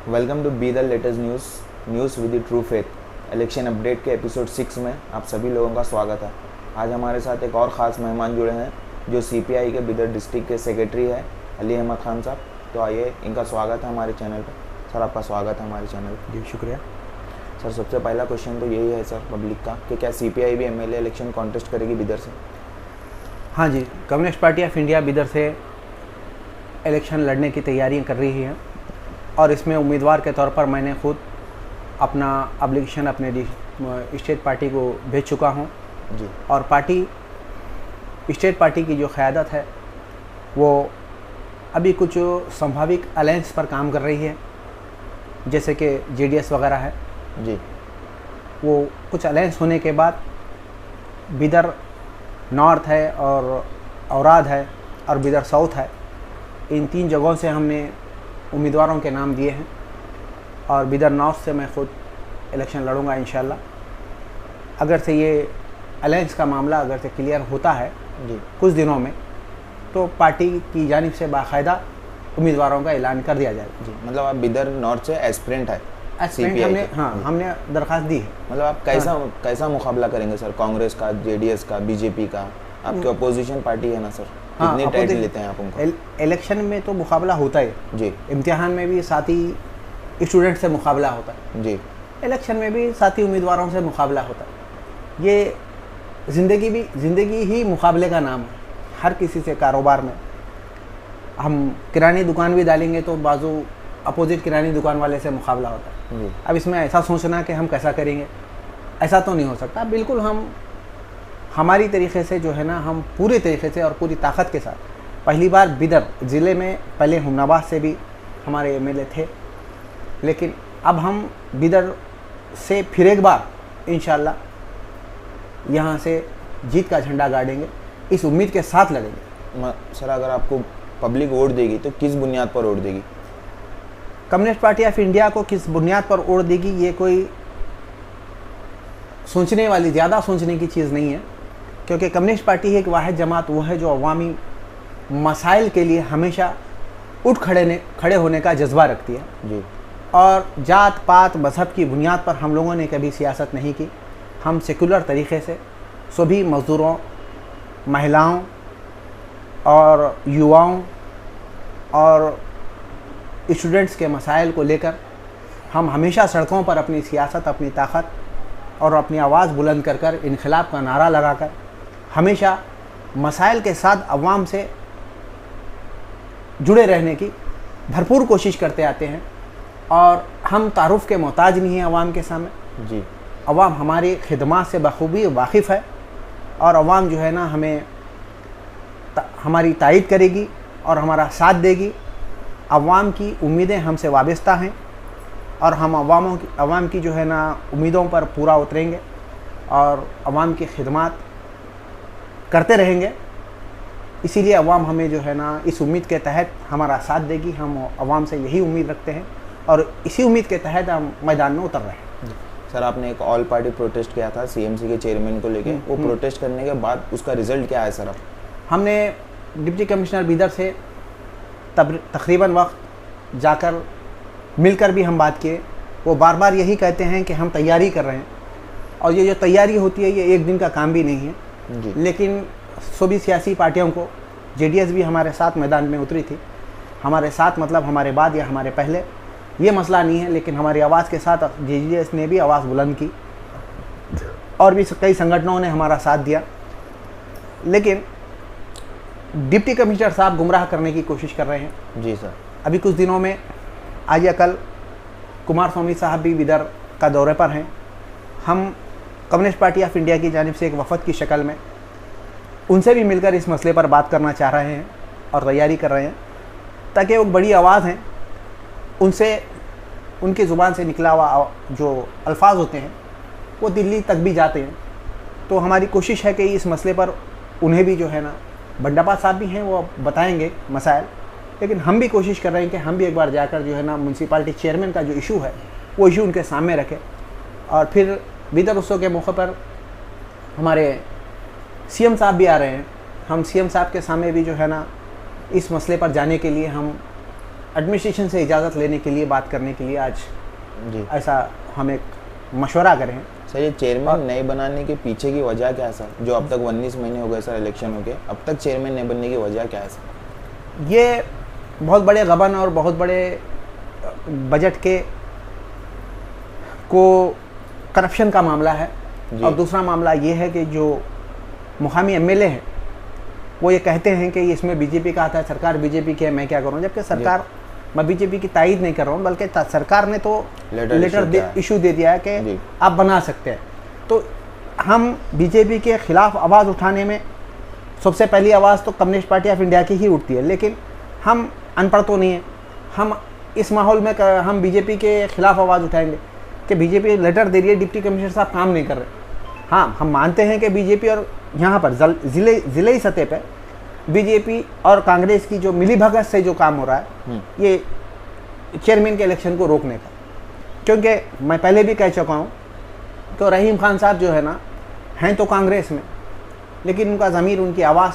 Welcome to be the latest news with the true faith. Election update के episode 6 में आप सभी लोगों का स्वागत है। आज हमारे साथ एक और ख़ास मेहमान जुड़े हैं जो सीपीआई के बिदर डिस्ट्रिक्ट के सेक्रेटरी है अली अहमद खान साहब। तो आइए, इनका स्वागत है हमारे चैनल पर। सर, आपका स्वागत है हमारे चैनल पर। जी शुक्रिया सर, सबसे पहला क्वेश्चन तो यही है सर पब्लिक का कि क्या सीपीआई भी एमएलए इलेक्शन कॉन्टेस्ट करेगी बिदर से? हाँ जी, communist party of India Bidar से इलेक्शन लड़ने की तैयारियां कर रही है और इसमें उम्मीदवार के तौर पर मैंने खुद अपना एप्लीकेशन अपने स्टेट पार्टी को भेज चुका हूं जी। और स्टेट पार्टी की जो क़यादत है वो अभी कुछ संभावित अलायंस पर काम कर रही है, जैसे कि जेडीएस वगैरह है जी। वो कुछ अलायंस होने के बाद बिदर नॉर्थ है और औराद है और बिदर साउथ है, इन 3 जगहों से हमने उम्मीदवारों के नाम दिए हैं और बिदर नॉर्थ से मैं खुद इलेक्शन लड़ूंगा इंशाल्लाह। अगर से ये अलायंस का मामला अगर से क्लियर होता है जी कुछ दिनों में, तो पार्टी की जानिब से बाकायदा उम्मीदवारों का ऐलान कर दिया जाएगा। जी, मतलब आप बिदर नॉर्थ से एस्पिरेंट है? हमने दरख्वास्त दी है। मतलब आप कैसा मुकाबला करेंगे सर? कांग्रेस का, जेडीएस का, बीजेपी का? आपकी अपोजिशन पार्टी है ना सर, कितनी टाइटल लेते हैं आप उनको? इलेक्शन में तो मुकाबला होता है जी। इम्तिहान में भी साथी स्टूडेंट से मुकाबला होता है जी। इलेक्शन में भी साथी उम्मीदवारों से मुकाबला होता है। ये ज़िंदगी ही मुकाबले का नाम है। हर किसी से कारोबार में हम किरानी दुकान भी डालेंगे तो बाजू अपोजिट किरानी दुकान वाले से मुकाबला होता है जी। अब इसमें ऐसा सोचना कि हम कैसा करेंगे, ऐसा तो नहीं हो सकता। बिल्कुल हम हमारी तरीक़े से जो है ना, हम पूरे तरीक़े से और पूरी ताकत के साथ, पहली बार बिदर ज़िले में, पहले हुमनाबाद से भी हमारे एमएलए थे, लेकिन अब हम बिदर से फिर एक बार इंशाल्लाह यहाँ से जीत का झंडा गाड़ेंगे, इस उम्मीद के साथ लड़ेंगे। सर, अगर आपको पब्लिक वोट देगी तो किस बुनियाद पर वोट देगी? कम्युनिस्ट पार्टी ऑफ इंडिया को किस बुनियाद पर वोट देगी, ये कोई ज़्यादा सोचने की चीज़ नहीं है, क्योंकि कम्युनिस्ट पार्टी एक वाहिद जमात वो है जो अवामी मसाइल के लिए हमेशा खड़े होने का जज्बा रखती है जी। और जात पात मज़हब की बुनियाद पर हम लोगों ने कभी सियासत नहीं की। हम सेकुलर तरीक़े से सभी मज़दूरों, महिलाओं और युवाओं और स्टूडेंट्स के मसाइल को लेकर हम हमेशा सड़कों पर अपनी सियासत, अपनी ताकत और अपनी आवाज़ बुलंद कर कर, इनकलाब का नारा लगाकर हमेशा मसाइल के साथ अवाम से जुड़े रहने की भरपूर कोशिश करते आते हैं और हम तारुफ़ के मोहताज नहीं हैं अवाम के सामने जी। अवाम हमारी खिदमत से बखूबी वाकिफ़ है और अवाम जो है ना हमारी तायद करेगी और हमारा साथ देगी। अवाम की उम्मीदें हमसे वाबस्ता हैं और हम अवाम की जो है ना उम्मीदों पर पूरा उतरेंगे और अवाम की खिदमत करते रहेंगे। इसीलिए अवाम हमें जो है ना इस उम्मीद के तहत हमारा साथ देगी। हम अवाम से यही उम्मीद रखते हैं और इसी उम्मीद के तहत हम मैदान में उतर रहे हैं। सर, आपने एक ऑल पार्टी प्रोटेस्ट किया था सीएमसी के चेयरमैन को लेके, वो प्रोटेस्ट करने के बाद उसका रिजल्ट क्या है सर? अब हमने डिप्टी कमिश्नर बिदर से तकरीबन वक्त जाकर मिलकर भी हम बात किए। वो बार बार यही कहते हैं कि हम तैयारी कर रहे हैं और ये जो तैयारी होती है ये एक दिन का काम भी नहीं है जी। लेकिन सभी सियासी पार्टियों को, जेडीएस भी हमारे साथ मैदान में उतरी थी, हमारे साथ मतलब हमारे बाद या हमारे पहले, ये मसला नहीं है, लेकिन हमारी आवाज़ के साथ जेडीएस ने भी आवाज़ बुलंद की और भी कई संगठनों ने हमारा साथ दिया। लेकिन डिप्टी कमिश्नर साहब गुमराह करने की कोशिश कर रहे हैं। जी सर। अभी कुछ दिनों में, आज या कल, कुमार स्वामी साहब भी बिदर का दौरे पर हैं। हम कम्युनिस्ट पार्टी ऑफ इंडिया की जानिब से एक वफद की शक्ल में उनसे भी मिलकर इस मसले पर बात करना चाह रहे हैं और तैयारी कर रहे हैं, ताकि वो बड़ी आवाज़ हैं, उनसे उनकी ज़ुबान से निकला हुआ जो अल्फाज होते हैं वो दिल्ली तक भी जाते हैं। तो हमारी कोशिश है कि इस मसले पर उन्हें भी जो है ना, बंडापा साहब भी हैं, वो बताएंगे मसाइल, लेकिन हम भी कोशिश कर रहे हैं कि हम भी एक बार जाकर जो है ना म्यूनसिपालिटी चेयरमैन का जो इशू है वो इशू उनके सामने रखें। और फिर बिदर उत्सव के मौके पर हमारे सीएम साहब भी आ रहे हैं। हम सीएम साहब के सामने भी जो है ना इस मसले पर जाने के लिए हम एडमिनिस्ट्रेशन से इजाज़त लेने के लिए, बात करने के लिए आज जी ऐसा हम एक मशवरा करें। सर, ये चेयरमैन नहीं बनाने के पीछे की वजह क्या है सर? जो अब तक 19 महीने हो गए सर इलेक्शन हो गए, अब तक चेयरमैन नहीं बनने की वजह क्या है सर? ये बहुत बड़े गबन और बहुत बड़े बजट के को करप्शन का मामला है। जी। और दूसरा मामला ये है कि जो मुकामी एमएलए हैं वो ये कहते हैं कि इसमें बीजेपी का आता है, सरकार बीजेपी की है, मैं क्या करूं, जबकि सरकार, मैं बीजेपी की तायद नहीं कर रहा हूं, बल्कि सरकार ने तो लेटर इशू दे दिया है कि आप बना सकते हैं। तो हम बीजेपी के खिलाफ आवाज़ उठाने में सबसे पहली आवाज़ तो कम्युनिस्ट पार्टी ऑफ इंडिया की ही उठती है, लेकिन हम अनपढ़ तो नहीं है। हम इस माहौल में हम बीजेपी के खिलाफ आवाज़ उठाएंगे कि बीजेपी लेटर दे रही है, डिप्टी कमिश्नर साहब काम नहीं कर रहे। हाँ, हम मानते हैं कि बीजेपी और यहाँ पर ज़िले सतह पे बीजेपी और कांग्रेस की जो मिलीभगत से जो काम हो रहा है, ये चेयरमैन के इलेक्शन को रोकने का, क्योंकि मैं पहले भी कह चुका हूँ तो रहीम खान साहब जो है ना, हैं तो कांग्रेस में, लेकिन उनका ज़मीर, उनकी आवाज़,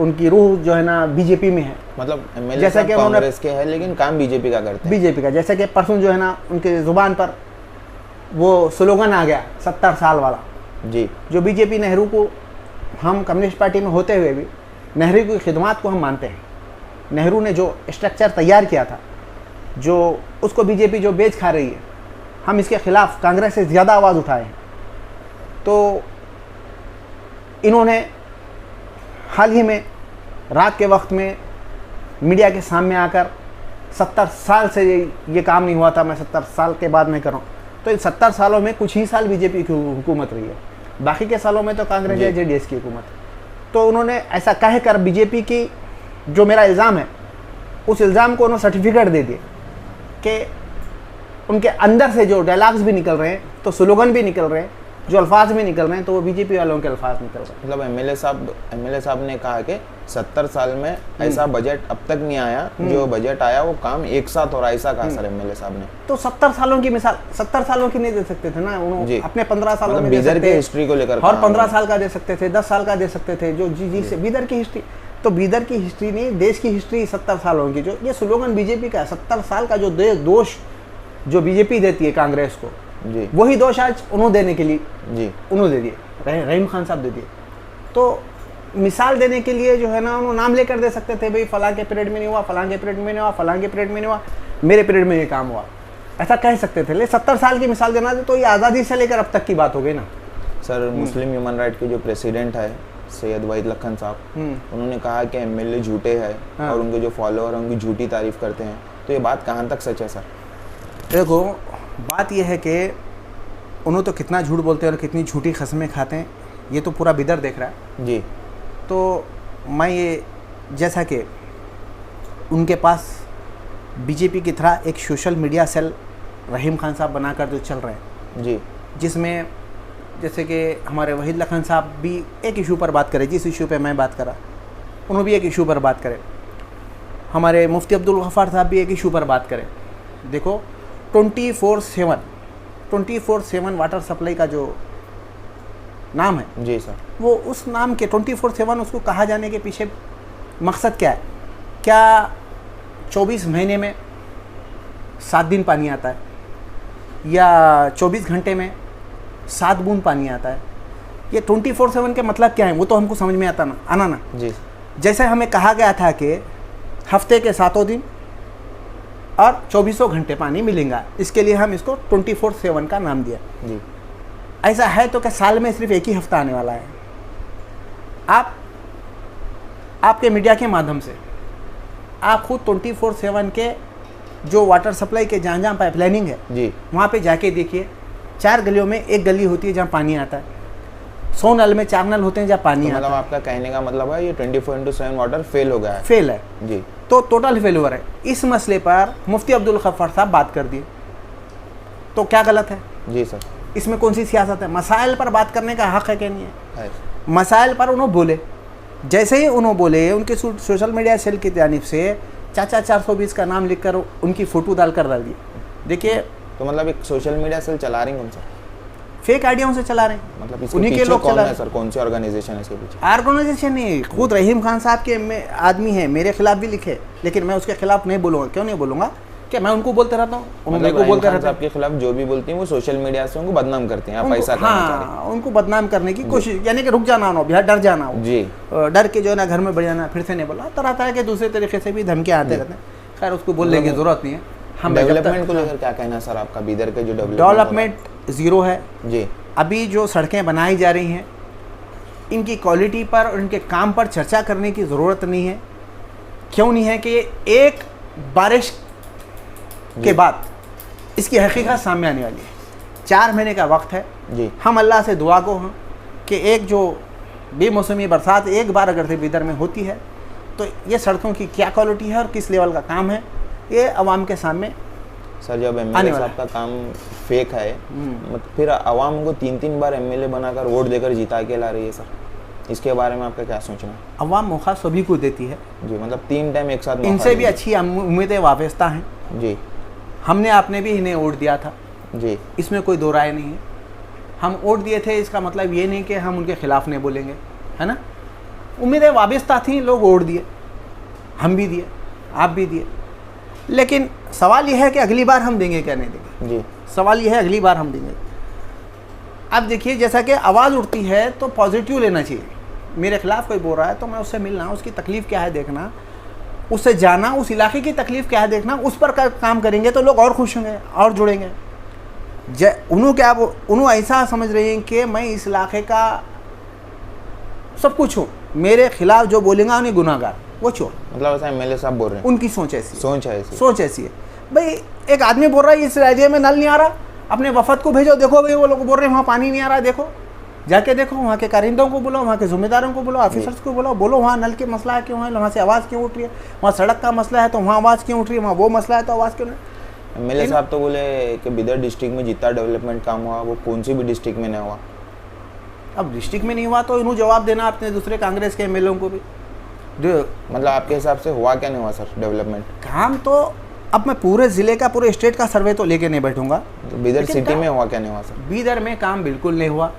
उनकी रूह जो है ना बीजेपी में है। मतलब एमएलए साहब कांग्रेस के हैं लेकिन काम बीजेपी का करते हैं। बीजेपी का, जैसे कि परसों जो है ना उनके ज़ुबान पर वो स्लोगन आ गया 70 साल वाला जी, जो बीजेपी नेहरू को, हम कम्युनिस्ट पार्टी में होते हुए भी नेहरू की खिदमत को हम मानते हैं। नेहरू ने जो स्ट्रक्चर तैयार किया था, जो उसको बीजेपी जो बेच खा रही है, हम इसके खिलाफ कांग्रेस से ज़्यादा आवाज़ उठाए हैं। तो इन्होंने हाल ही में रात के वक्त में मीडिया के सामने आकर 70 साल से ये काम नहीं हुआ था, मैं 70 साल के बाद मैं कर रहा हूँ। तो इन 70 सालों में कुछ ही साल बीजेपी की हुकूमत रही है, बाकी के सालों में तो कांग्रेस या जेडीएस की हुकूमत है। तो उन्होंने ऐसा कहकर बीजेपी की जो मेरा इल्ज़ाम है, उस इल्ज़ाम को उन्होंने सर्टिफिकेट दे दिए कि उनके अंदर से जो डायलॉग्स भी निकल रहे हैं, तो स्लोगन भी निकल रहे हैं, जो अल्फाज भी निकल रहे हैं, तो वो बीजेपी वालों के अल्फाज निकल रहे हैं। मतलब एमएलए साहब ने कहा कि 70 साल में ऐसा बजट अब तक नहीं आया, जो बजट आया वो काम एक साथ हो रहा है, ऐसा कहा सर एमएलए साहब ने। तो 70 सालों की मिसाल, 70 सालों की नहीं दे सकते थे ना, उन्होंने अपने 15 सालों में दे बीदर सकते की हिस्ट्री को लेकर, और 15 साल का दे सकते थे, 10 साल का दे सकते थे, जो जी से बीदर की हिस्ट्री। तो बीदर की हिस्ट्री नहीं, देश की हिस्ट्री 70 सालों की, जो ये स्लोगन बीजेपी का 70 साल का जो दोष जो बीजेपी देती है कांग्रेस को, जी, वही दोष आज उन्होंने देने के लिए जी उन्होंने दे दिए, रहीम खान साहब दे दिए। तो मिसाल देने के लिए जो है ना, उन्होंने नाम लेकर दे सकते थे, भाई फलां के पीरियड में नहीं हुआ, फलां के पीरियड में नहीं हुआ, फलां के पीरियड में नहीं हुआ, मेरे पीरियड में ये काम हुआ, ऐसा कह सकते थे। लेकिन 70 साल की मिसाल देना तो ये आज़ादी से लेकर अब तक की बात हो गई ना। सर, मुस्लिम ह्यूमन राइट के जो प्रेसिडेंट है सैयद वहीद लखन साहब, उन्होंने कहा कि एमएलए झूठे हैं और उनके जो फॉलोअर उनकी झूठी तारीफ करते हैं, तो ये बात कहाँ तक सच है सर? देखो, बात यह है कि उन्होंने तो कितना झूठ बोलते हैं और कितनी झूठी कसमें खाते हैं, ये तो पूरा बिदर देख रहा है जी। तो मैं ये, जैसा कि उनके पास बीजेपी की तरह एक सोशल मीडिया सेल रहीम खान साहब बनाकर जो चल रहे हैं जी, जिसमें जैसे कि हमारे वहीद लखन साहब भी एक इशू पर बात करें, जिस इशू पे मैं बात करा उन्होंने भी एक इशू पर बात करें, हमारे मुफ्ती अब्दुल गफ्फार साहब भी एक इशू पर बात करें। देखो 24/7 वाटर सप्लाई का जो नाम है जी सर, वो उस नाम के 24/7 उसको कहा जाने के पीछे मकसद क्या है? क्या 24 महीने में 7 दिन पानी आता है, या 24 घंटे में 7 बूंद पानी आता है? ये 24/7 के मतलब क्या है, वो तो हमको समझ में आना ना जी। जैसे हमें कहा गया था कि हफ्ते के 7 दिन और 24 घंटे पानी मिलेगा, इसके लिए हम इसको 24/7 का नाम दिया जी। ऐसा है तो क्या साल में सिर्फ एक ही हफ्ता आने वाला है? आप आपके मीडिया के माध्यम से आप खुद 24/7 के जो वाटर सप्लाई के जहाँ जहाँ पाइपलाइनिंग है जी, वहाँ पे जाके देखिए, 4 गलियों में एक गली होती है जहाँ पानी आता है, 100 नल में 4 नल होते हैं जहाँ पानी तो आता मतलब आपका कहने का मतलब है ये 24/7 वाटर फेल हो गया है? फेल है जी। तो टोटल फेलुअर है। इस मसले पर मुफ्ती अब्दुल गफ्फार साहब बात कर दिए, तो क्या गलत है? जी सर। इसमें कौन सी सियासत है? मसाइल पर बात करने का हक है कि नहीं है? मसाइल पर उन्होंने बोले, जैसे ही उन्होंने बोले, उनके सोशल मीडिया सेल की जानिब से चाचा 420 का नाम लिखकर उनकी फ़ोटो डाल दी। देखिए, तो मतलब एक सोशल मीडिया सेल चला रही हैं कौन सा? फेक आइडियाओं से चला रहे हैं, मतलब इसके उन्हीं के पीछे लोग कौन चला है सर, कौन सी ऑर्गेनाइजेशन है इसके पीछे? ऑर्गेनाइजेशन नहीं, खुद रहीम खान साहब के आदमी है, मेरे खिलाफ भी लिखे, लेकिन मैं उसके खिलाफ नहीं बोलूँगा। क्यों नहीं बोलूँगा? कि मैं उनको बोलते रहता हूँ, मतलब रहीम खान साहब के खिलाफ जो भी बोलती हैं वो सोशल मीडिया से उनको बदनाम करते हैं, आप पैसा कमाना चाह रहे हैं। हाँ, उनको बदनाम करने की कोशिश, यानी कि रुक जाना हो भैया, डर जाना हो जी, डर के जो है ना घर में बढ़ जाना, फिर से नहीं बोला, तरह तरह के दूसरे तरीके से भी धमकियाँ आते रहते हैं। खैर उसको बोलने की जरूरत नहीं है। हम डेवलपमेंट को लेकर क्या कहना है सर आपका? बीदर के जो डेवलपमेंट ज़ीरो है जी। अभी जो सड़कें बनाई जा रही हैं इनकी क्वालिटी पर और इनके काम पर चर्चा करने की ज़रूरत नहीं है। क्यों नहीं है कि एक बारिश के बाद इसकी हकीकत सामने आने वाली है। 4 महीने का वक्त है जी। हम अल्लाह से दुआ को हैं कि एक जो बेमौसमी बरसात एक बार अगर से बीदर में होती है तो ये सड़कों की क्या क्वालिटी है और किस लेवल का काम है, ये आवाम के सामने। सर जब एमएलए साहब का काम फेक है, मतलब फिर आवाम को 3-3 बार एमएलए बनाकर वोट देकर जिता के ला रही है सर, इसके बारे में आपका क्या सोचना है? अवाम मौका सभी को देती है जी, मतलब 3 टाइम एक साथ इनसे भी अच्छी उम्मीदें वाबस्ता हैं जी। हमने आपने भी इन्हें वोट दिया था जी, इसमें कोई दो राय नहीं है। हम वोट दिए थे इसका मतलब ये नहीं कि हम उनके खिलाफ नहीं बोलेंगे, है ना। उम्मीदें वाबस्ता थी, लोग वोट दिए, हम भी दिए, आप भी दिए, लेकिन सवाल यह है कि अगली बार हम देंगे क्या नहीं देंगे। जी, सवाल यह है अगली बार हम देंगे। अब देखिए जैसा कि आवाज़ उठती है तो पॉजिटिव लेना चाहिए। मेरे खिलाफ कोई बोल रहा है तो मैं उससे मिलना, उसकी तकलीफ़ क्या है देखना, उससे जाना, उस इलाके की तकलीफ़ क्या है देखना, उस पर काम करेंगे तो लोग और खुश होंगे और जुड़ेंगे। उन्होंने ऐसा समझ रहे हैं कि मैं इस इलाके का सब कुछ हूँ, मेरे खिलाफ जो बोलेंगे उन्हें गुनाहगार, वो चोर। मतलब ऐसा एमएलए साहब बोल रहे हैं, उनकी सोच ऐसी है, सोच ऐसी है। भाई एक आदमी बोल रहा है इस एरिया में नल नहीं आ रहा, अपने वफद को भेजो, देखो भाई वो लोग बोल रहे हैं वहाँ पानी नहीं आ रहा, देखो जाके देखो, वहाँ के कारिंदों को बोलो, वहाँ के जिम्मेदारों को बोलो, ऑफिसर्स को बोलो वहाँ नल के मसला है क्यों है, वहाँ से आवाज़ क्यों उठ रही है, वहाँ सड़क का मसला है तो वहाँ आवाज़ क्यों उठ रही है, वहाँ वो मसला है तो आवाज़ क्यों नहीं। एमएलए साहब तो बोले कि बिदर डिस्ट्रिक्ट में जितना डेवलपमेंट काम हुआ वो कौन सी भी डिस्ट्रिक्ट में नहीं हुआ। अब डिस्ट्रिक्ट में नहीं हुआ तो इन्हों जवाब देना अपने दूसरे कांग्रेस के एमएलए को भी। मतलब आपके हिसाब से हुआ क्या नहीं हुआ सर डेवलपमेंट काम? तो अब मैं पूरे ज़िले का, पूरे स्टेट का सर्वे तो लेके नहीं बैठूंगा। तो बीदर सिटी में हुआ क्या नहीं हुआ सर? बीदर में काम बिल्कुल नहीं हुआ।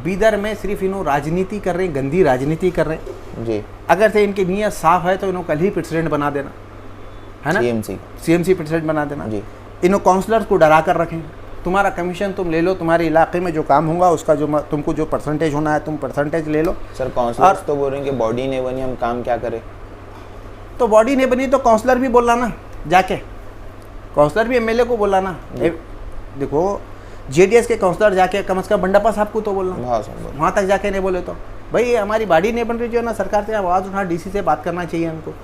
बीदर में सिर्फ इन्हों राजनीति कर रहे हैं, गंदी राजनीति कर रहे हैं जी। अगर से इनकी नीयत साफ है तो इन्हों कल ही प्रेसिडेंट बना देना, है ना, सीएमसी प्रेसिडेंट बना देना जी। इन्हों काउंसलर्स को डरा कर रखें, तुम्हारा कमीशन तुम ले लो, तुम्हारे इलाके में जो काम होगा उसका जो तुमको जो परसेंटेज होना है तुम परसेंटेज ले लो। सर काउंसलर्स तो बोल रहे हैं कि बॉडी नहीं बनी, हम काम क्या करें? तो बॉडी नहीं बनी तो काउंसलर भी बोलना ना, जाके काउंसलर भी एमएलए को बोलना ना। देखो जेडीएस के काउंसलर जाके कम से कम बंडापा साहब को तो बोलना, वहाँ तक जाके नहीं बोले तो भाई हमारी बॉडी नहीं बन रही, जो है ना सरकार से आवाज़ उठा, डीसी से बात करना चाहिए हमको।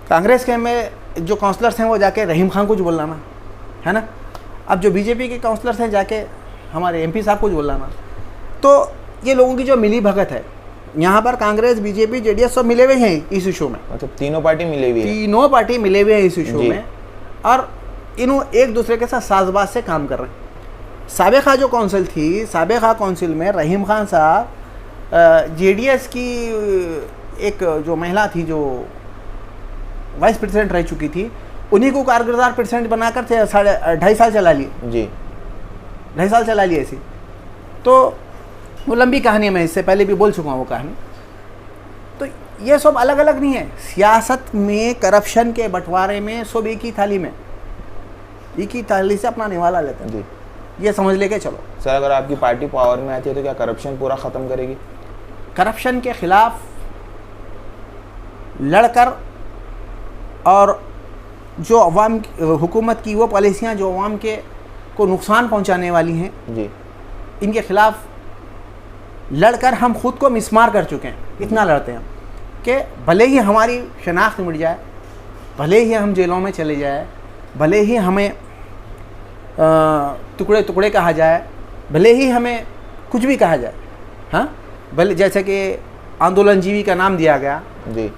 कांग्रेस के में जो काउंसलर्स हैं वो जाके रहीम खान को जो बोलना ना, है ना। अब जो बीजेपी के काउंसलर्स हैं जाके हमारे एमपी साहब को जो बोलना ना। तो ये लोगों की जो मिली भगत है यहाँ पर, कांग्रेस बीजेपी जेडीएस सब मिले हुए हैं इस इशू में, मतलब तीनों पार्टी मिले हुए हैं, तीनों पार्टी मिले हुए हैं इस इशू में, और इन्हों एक दूसरे के साथ साजबाज से काम कर रहे हैं। साबिका जो काउंसिल थी, साबिका काउंसिल में रहीम खान साहब जेडीएस की एक जो महिला थी जो वाइस प्रेसिडेंट रह चुकी थी, उन्हीं को कारगुजार प्रेसिडेंट बनाकर 2.5 साल चला लिए जी, 2.5 साल चला लिए ऐसी। तो वो लंबी कहानी है, मैं इससे पहले भी बोल चुका हूँ वो कहानी। तो ये सब अलग अलग नहीं है, सियासत में करप्शन के बंटवारे में सब एक ही थाली में, एक ही थाली से अपना निवाला लेते हैं जी, ये समझ लेके चलो। सर अगर आपकी पार्टी पावर में आती है तो क्या करप्शन पूरा ख़त्म करेगी? करप्शन के खिलाफ लड़कर और जो अवाम हुकूमत की वो पॉलिसियाँ जो अवाम के को नुकसान पहुंचाने वाली हैं जी, इनके खिलाफ लड़कर हम खुद को मिसमार कर चुके हैं। इतना लड़ते हैं कि भले ही हमारी शनाख्त मिट जाए, भले ही हम जेलों में चले जाए, भले ही हमें टुकड़े टुकड़े कहा जाए, भले ही हमें कुछ भी कहा जाए, हाँ, भले जैसे कि आंदोलनजीवी का नाम दिया गया जी,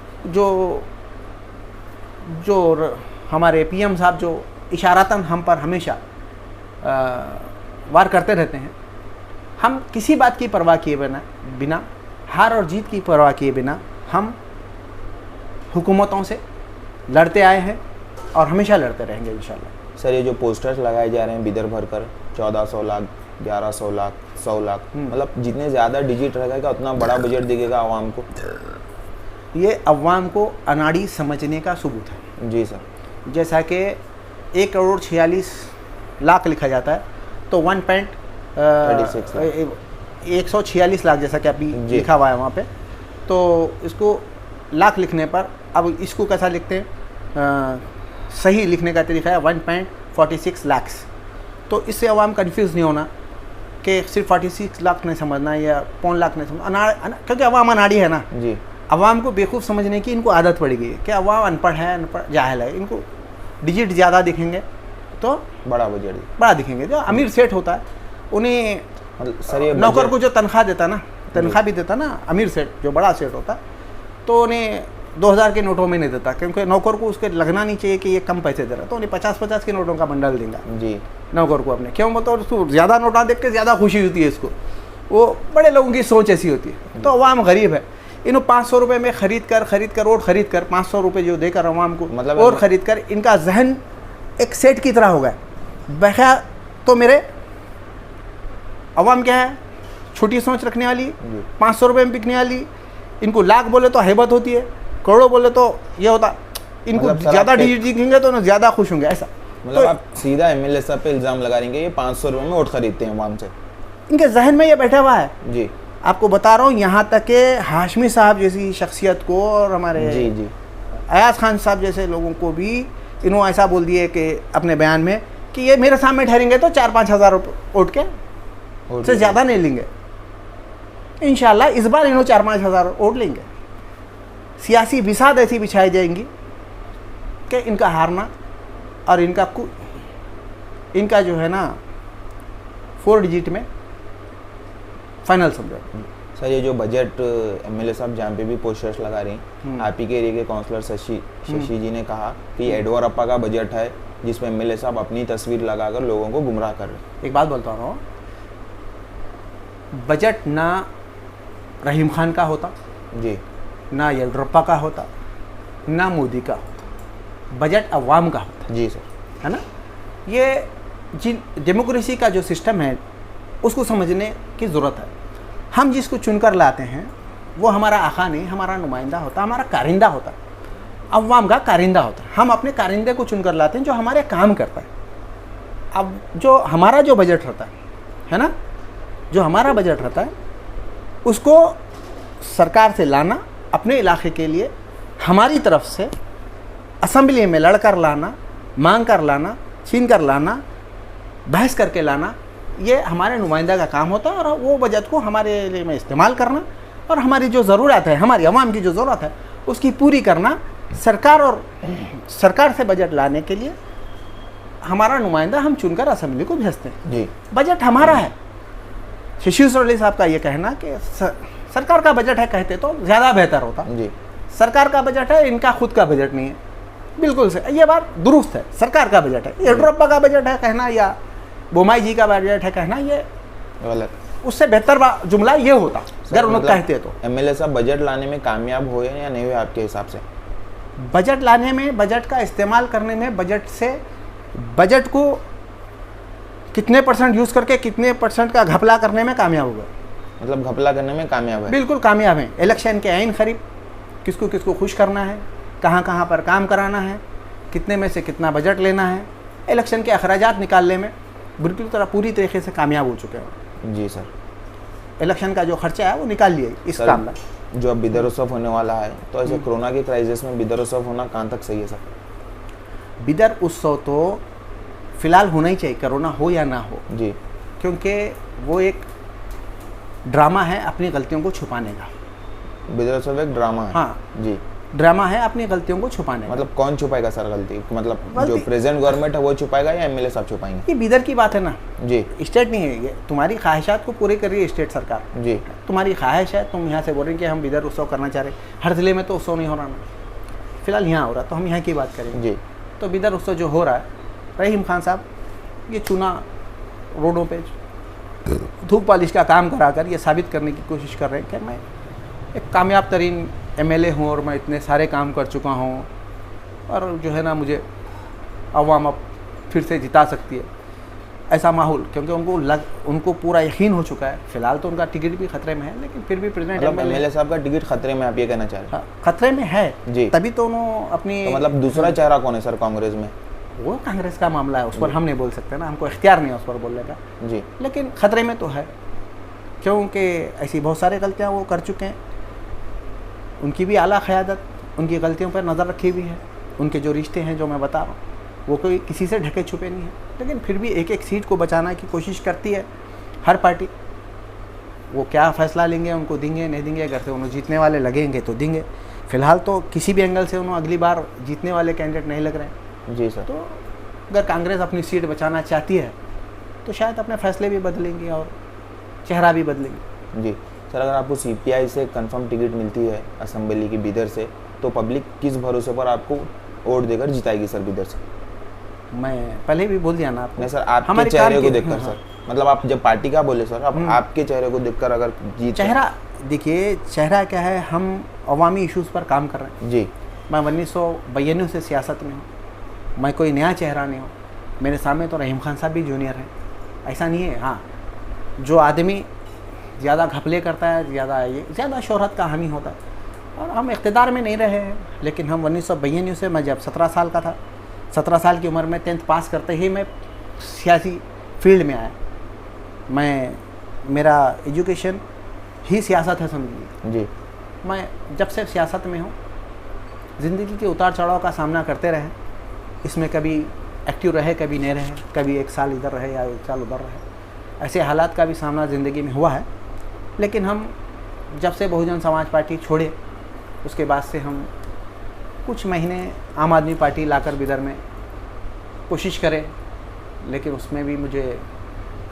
जो हमारे पीएम साहब जो इशारातन हम पर हमेशा वार करते रहते हैं, हम किसी बात की परवाह किए बिना, हार और जीत की परवाह किए बिना हम हुकूमतों से लड़ते आए हैं और हमेशा लड़ते रहेंगे इंशाल्लाह। सर ये जो पोस्टर्स लगाए जा रहे हैं बिदर भर कर 1400 लाख 1100 लाख 100 लाख, मतलब जितने ज़्यादा डिजिट रहेगा उतना बड़ा बजट दिखेगा आवाम को। ये अवाम को अनाड़ी समझने का सबूत है। जी सर। जैसा कि 1,46,00,000 लिखा जाता है तो 146 लाख जैसा कि अभी लिखा हुआ है वहाँ पे, तो इसको लाख लिखने पर अब इसको कैसा लिखते हैं, सही लिखने का तरीका है 1.46 लाख। तो इससे अवाम कंफ्यूज नहीं होना कि सिर्फ 46 लाख नहीं समझना या 1.5 लाख नहीं समझना, क्योंकि अवाम अनाड़ी है ना जी। अवाम को बेवकूफ़ समझने की इनको आदत पड़ गई है कि अवाम अनपढ़ है, अनपढ़ जाहिल है, इनको डिजिट ज़्यादा दिखेंगे तो बड़ा दिखेंगे। जो अमीर सेठ होता है उन्हें सर ये नौकर को जो तनख्वाह देता ना, तनख्वाह भी देता ना अमीर सेठ, जो बड़ा सेठ होता है, तो उन्हें 2000 के नोटों में नहीं देता, क्योंकि नौकर को उसके लगना नहीं चाहिए कि ये कम पैसे दे रहा है, तो उन्हें 50-50 के नोटों का बंडल देगा जी नौकर को अपने। क्यों मतलब उसको ज़्यादा नोटा देख के ज़्यादा खुशी होती है इसको, वो बड़े लोगों की सोच ऐसी होती है। तो अवाम गरीब है, इन्हों 500 रुपये में खरीद कर वोट खरीद कर 500 रुपये जो देकर अवाम को मतलब और ख़रीद कर इनका जहन एक सेट की तरह हो गया। बखैर तो मेरे अवाम क्या है, छोटी सोच रखने वाली, 500 रुपये में बिकने वाली, इनको लाख बोले तो हैबत होती है, करोड़ों बोले तो ये होता, इनको मतलब ज़्यादा डिजिट दिखेंगे तो ना ज़्यादा खुश होंगे ऐसा। मतलब तो आप सीधा एमएलए साहब पे इल्ज़ाम लगा देंगे ये 500 रुपये में वोट खरीदते हैं अवाम से, इनके जहन में ये बैठा हुआ है जी। आपको बता रहा हूँ, यहाँ तक कि हाशमी साहब जैसी शख्सियत को और हमारे जी अयाज खान साहब जैसे लोगों को भी इन्होंने ऐसा बोल दिए कि अपने बयान में कि ये मेरे सामने ठहरेंगे तो 4-5 हज़ार वोट के से ज़्यादा नहीं लेंगे। इंशाल्लाह इस बार इन्हों 4-5 हज़ार वोट लेंगे। सियासी बिसात ऐसी बिछाई जाएंगी कि इनका हारना और इनका जो है ना 4 डिजिट में फाइनल समझो। सर ये जो बजट एमएलए साहब जहाँ पे भी पोस्टर्स लगा रही हैं, आप ही के एरिया के काउंसलर शशि जी ने कहा कि येडियुरप्पा का बजट है जिसमें एमएलए साहब अपनी तस्वीर लगाकर लोगों को गुमराह कर रहे हैं। एक बात बोलता हूँ, बजट ना रहीम खान का होता जी, ना येडियुरप्पा का होता, ना मोदी का होता, बजट अवाम का होता जी सर, है ना। ये जिन डेमोक्रेसी का जो सिस्टम है उसको समझने की ज़रूरत है। हम जिसको चुनकर लाते हैं वो हमारा आका नहीं, हमारा नुमाइंदा होता, हमारा कारिंदा होता, अवाम का कारिंदा होता है। हम अपने कारिंदे को चुनकर लाते हैं जो हमारे काम करता है। अब जो हमारा जो बजट रहता है ना, जो हमारा बजट रहता है उसको सरकार से लाना, अपने इलाके के लिए हमारी तरफ से असम्बली में लड़कर लाना, मांग कर लाना, छीन कर लाना, बहस करके लाना, ये हमारे नुमाइंदा का काम होता है। और वो बजट को हमारे लिए में इस्तेमाल करना और हमारी जो ज़रूरत है, हमारी आवाम की जो ज़रूरत है उसकी पूरी करना। सरकार से बजट लाने के लिए हमारा नुमाइंदा हम चुनकर असम्बली को भेजते हैं जी। बजट हमारा है। शशि थरूर साहब का ये कहना कि सरकार का बजट है कहते तो ज़्यादा बेहतर होता जी। सरकार का बजट है, इनका खुद का बजट नहीं है। बिल्कुल से ये बात दुरुस्त है, सरकार का बजट है। येडियुरप्पा का बजट है कहना या बोमाई जी का बजट है कहना ये गलत, उससे बेहतर जुमला ये होता अगर उन्होंने कहते तो। एमएलए साहब बजट लाने में कामयाब हुए या नहीं हुए आपके हिसाब से? बजट लाने में, बजट का इस्तेमाल करने में, बजट को कितने % यूज़ करके कितने % का घपला करने में कामयाब हुआ। मतलब घपला करने में कामयाब है? बिल्कुल कामयाब है। इलेक्शन के आइन करीब किसको किसको खुश करना है, कहाँ कहाँ पर काम कराना है, कितने में से कितना बजट लेना है, इलेक्शन के अखराजात निकालने में बिल्कुल पूरी तरीके से कामयाब हो चुके हैं जी सर। इलेक्शन का जो खर्चा है वो निकाल लिए इस काम में। जो अब बिदर उत्सव होने वाला है तो ऐसे कोरोना की क्राइसिस में बिदर उत्सव होना कहाँ तक सही है सर? बिदर उत्सव तो फिलहाल होना ही चाहिए, कोरोना हो या ना हो जी, क्योंकि वो एक ड्रामा है अपनी गलतियों को छुपाने का। बिदर उत्सव एक ड्रामा है? हाँ जी, ड्रामा है अपनी गलतियों को छुपाने का। मतलब कौन छुपाएगा सर गलती? मतलब जो प्रेजेंट गवर्नमेंट है वो छुपाएगा या एमएलए साहब छुपाएंगे? ये बिदर की बात है ना जी, स्टेट नहीं है ये। तुम्हारी ख्वाहिशात को पूरी कर रही है स्टेट सरकार जी। तुम्हारी ख्वाहिश है, तुम यहाँ से बोल रहे हैं कि हम बिदर उत्सव करना चाह रहे हैं। हर ज़िले में तो उत्सव नहीं हो रहा ना, फिलहाल यहाँ हो रहा, तो हम यहाँ की बात करेंगे जी। तो बिदर उत्सव जो हो रहा है, रहीम खान साहब ये चूना रोडों पे धूप पॉलिश का काम कराकर ये साबित करने की कोशिश कर रहे हैं कि मैं एक कामयाब तरीन एमएलए हूँ और मैं इतने सारे काम कर चुका हूँ और जो है ना मुझे अवाम अब फिर से जिता सकती है। ऐसा माहौल, क्योंकि उनको पूरा यकीन हो चुका है। फिलहाल तो उनका टिकट भी खतरे में है, लेकिन फिर भी प्रेसिडेंट एमएलए साहब का टिकट खतरे में, आप ये कहना चाह रहे हैं? खतरे में है जी, तभी तो उन्होंने अपनी तो मतलब दूसरा चेहरा कौन है सर कांग्रेस में? वो कांग्रेस का मामला है, उस पर हम नहीं बोल सकते ना, हमको इख्तियार नहीं है उस पर बोलने का जी, लेकिन खतरे में तो है, क्योंकि ऐसी बहुत सारी गलतियाँ वो कर चुके हैं। उनकी भी आला क़यादत उनकी गलतियों पर नज़र रखी हुई है। उनके जो रिश्ते हैं जो मैं बता रहा हूँ, वो कोई किसी से ढके छुपे नहीं है, लेकिन फिर भी एक एक सीट को बचाने की कोशिश करती है हर पार्टी। वो क्या फ़ैसला लेंगे, उनको देंगे नहीं देंगे, अगर से उन्हें जीतने वाले लगेंगे तो देंगे। फिलहाल तो किसी भी एंगल से उन्होंने अगली बार जीतने वाले कैंडिडेट नहीं लग रहे हैं। जी सर, तो अगर कांग्रेस अपनी सीट बचाना चाहती है तो शायद अपने फैसले भी बदलेंगे और चेहरा भी बदलेंगे। जी सर, अगर आपको सीपीआई से कंफर्म टिकट मिलती है असेंबली की बिदर से, तो पब्लिक किस भरोसे पर आपको वोट देकर जिताएगी सर बिदर से? मैं पहले भी बोल दिया ना आपको। नहीं सर, आपके चेहरे को देखकर सर, मतलब आप जब पार्टी का बोले सर, आप आपके चेहरे को देखकर अगर जीत, चेहरा देखिए, चेहरा क्या है, हम अवामी इश्यूज़ पर काम कर रहे हैं। जी, मैं 1992 से सियासत में हूँ, मैं कोई नया चेहरा नहीं हूँ। मेरे सामने तो रहीम खान साहब भी जूनियर हैं, ऐसा नहीं है। हाँ, जो आदमी ज़्यादा घपले करता है, ज़्यादा शोहरत का हामी होता है, और हम इक़्तिदार में नहीं रहे हैं। लेकिन हम 1992 से, मैं जब 17 साल का था, 17 साल की उम्र में 10th पास करते ही मैं सियासी फील्ड में आया। मेरा एजुकेशन ही सियासत है समझिए। जी, मैं जब से सियासत में हूँ, ज़िंदगी के उतार चढ़ाव का सामना करते रहे। इसमें कभी एक्टिव रहे, कभी नहीं रहे, कभी एक साल इधर रहे या एक साल उधर रहे। ऐसे हालात का भी सामना ज़िंदगी में हुआ है। लेकिन हम जब से बहुजन समाज पार्टी छोड़े, उसके बाद से हम कुछ महीने आम आदमी पार्टी लाकर बिदर में कोशिश करें, लेकिन उसमें भी मुझे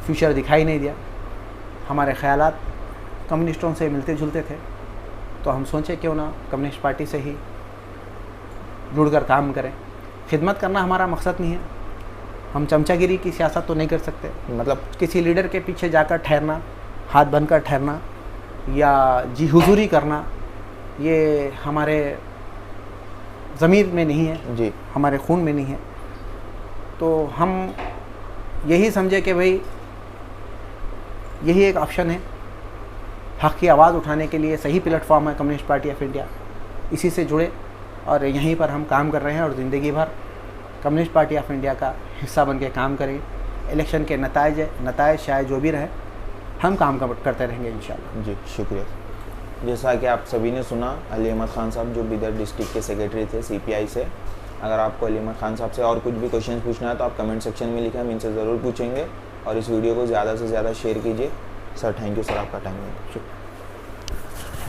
फ्यूचर दिखाई नहीं दिया। हमारे ख़यालात कम्युनिस्टों से मिलते जुलते थे, तो हम सोचे क्यों ना कम्युनिस्ट पार्टी से ही जुड़कर काम करें। खिदमत करना हमारा मकसद नहीं है, हम चमचागिरी की सियासत तो नहीं कर सकते। मतलब किसी लीडर के पीछे जाकर ठहरना, हाथ बनकर ठहरना या जी हुजूरी करना, ये हमारे ज़मीर में नहीं है जी, हमारे खून में नहीं है। तो हम यही समझे कि भाई यही एक ऑप्शन है, हक़ की आवाज़ उठाने के लिए सही प्लेटफॉर्म है कम्युनिस्ट पार्टी ऑफ इंडिया। इसी से जुड़े और यहीं पर हम काम कर रहे हैं, और ज़िंदगी भर कम्युनिस्ट पार्टी ऑफ इंडिया का हिस्सा बन के काम करेंगे। इलेक्शन के नतायज शायद जो भी रहे, हम काम करते रहेंगे इंशाल्लाह। जी, शुक्रिया। जैसा कि आप सभी ने सुना, अली अहमद खान साहब जो बिदर डिस्ट्रिक्ट के सेक्रेटरी थे सीपीआई से। अगर आपको अली अहमद खान साहब से और कुछ भी क्वेश्चन पूछना है तो आप कमेंट सेक्शन में लिखें, हम इनसे ज़रूर पूछेंगे। और इस वीडियो को ज़्यादा से ज़्यादा शेयर कीजिए। सर थैंक यू सर, आपका टाइम है। शुक्रिया।